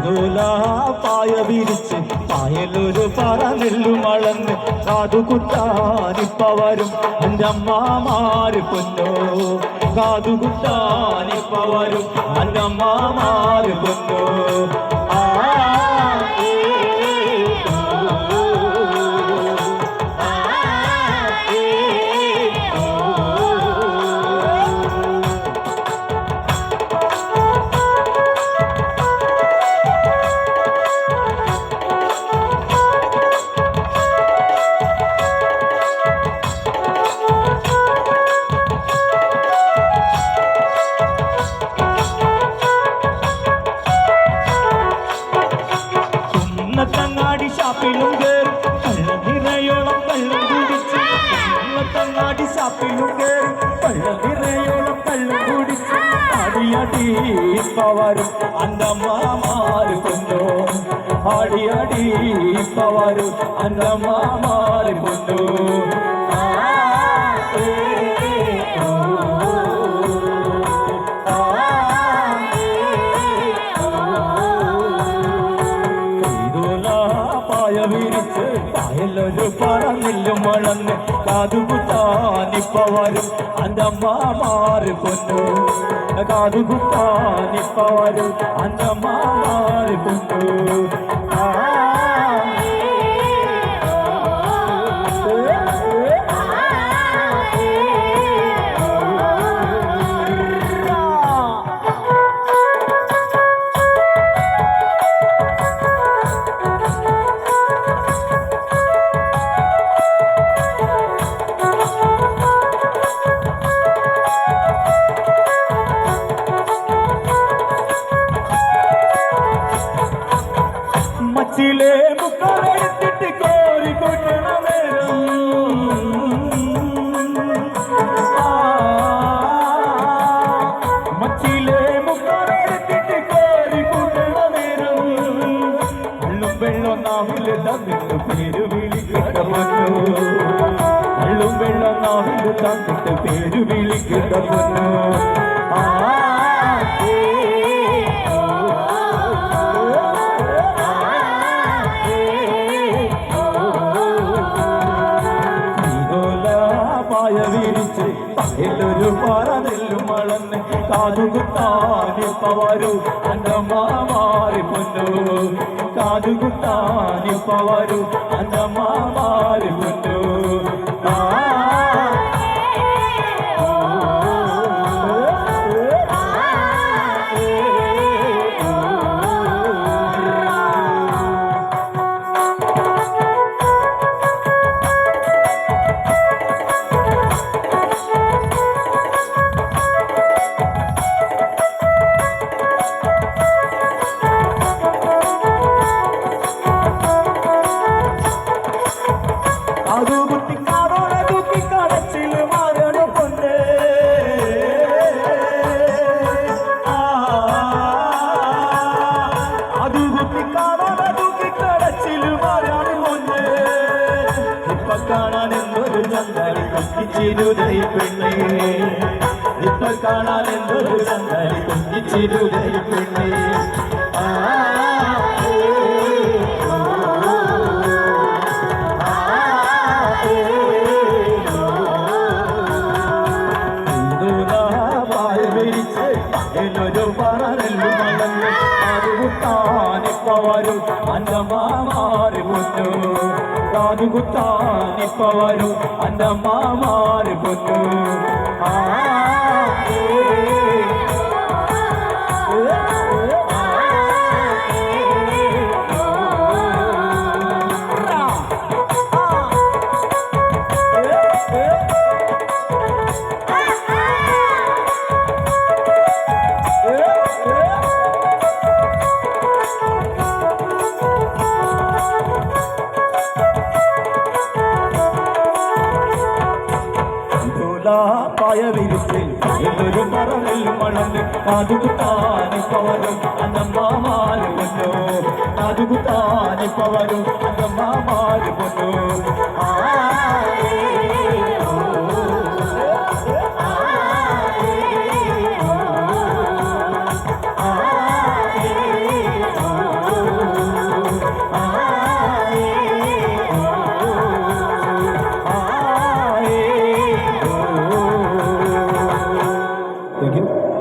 പായ വിരിച്ച് പായലൊരു പറ നെല്ലുമളന്ന് കാതുകുത്താനിപ്പ വരും എൻ്റെ അമ്മമാര് പൊന്നോ കാതുകുത്താനിപ്പ വരും എൻ്റെ അമ്മമാര് പൊന്നോ തങ്ങാടി ഷാപ്പിലും കേറി കള്ളനിറയോളം കള്ളും കുടിച്ച് തങ്ങാടി ഷാപ്പിലും കേറി കള്ളനിറയോളം കള്ളും കുടിച്ച് അടിയടി പവരും അന്തമ്മമാര് കൊണ്ടോ അടിയടി പവരും അന്തമ്മമാര് കൊണ്ടോ വിരിച്ച് പായലൊരു പറ നെല്ലുമളന്ന് കാതുകുത്താനിപ്പ വരും അന്തമ്മമാര് പൊന്നു കാതുകുത്താനിപ്പ വരും അന്തമ്മമാര് പൊന്നു മച്ചിലെ മുക്കറെടുത്തിട്ട് കോരി കൊട്ടണ നേരം മച്ചിലെ മുക്കറെടുത്തിട്ട് കോരി കൊട്ടണ നേരം വെള്ളും വെള്ളം നാവില് തന്നിട്ട് പേര് വിളിക്കണമല്ലോ വെള്ളും വെള്ളം നാവില് തന്നിട്ട് പേര് വിളിക്കണമല്ലോ വിരിച്ച് പായലൊരു പറ നെല്ലുമളന്ന് കാതുകുത്താനിപ്പ വരും അന്തമ്മമാര് പൊന്നു കാതുകുത്താനിപ്പ വരും അന്തമ്മമാര് പൊന്നു കാണാനെന്തൊരു ചന്ദരി കുഞ്ഞിച്ചിരുതൈ പെണ്ണേ ഇപ്പ കാണാനെന്തൊരു ചന്ദരി കുഞ്ഞിച്ചിരുതൈ പെണ്ണേ പായ വിരിച്ച് എന്നൊരു പറന്നെല്ലുമളന്ന് കാതുകുത്താനിപ്പ വരും അന്തമ്മമാര് പൊന്നു കാതുകുത്താനിപ്പ വരും അന്തമ്മമാര് പൊന്നു പായ വിരിച്ച് എന്നൊരു പറന്നെല്ലും വളർന്ന് കാതുകുത്താനിപ്പ വരും അന്തമ്മമാര് പൊന്നു കാതുകുത്താനിപ്പ വരും അന്തമ്മമാര് പൊന്നു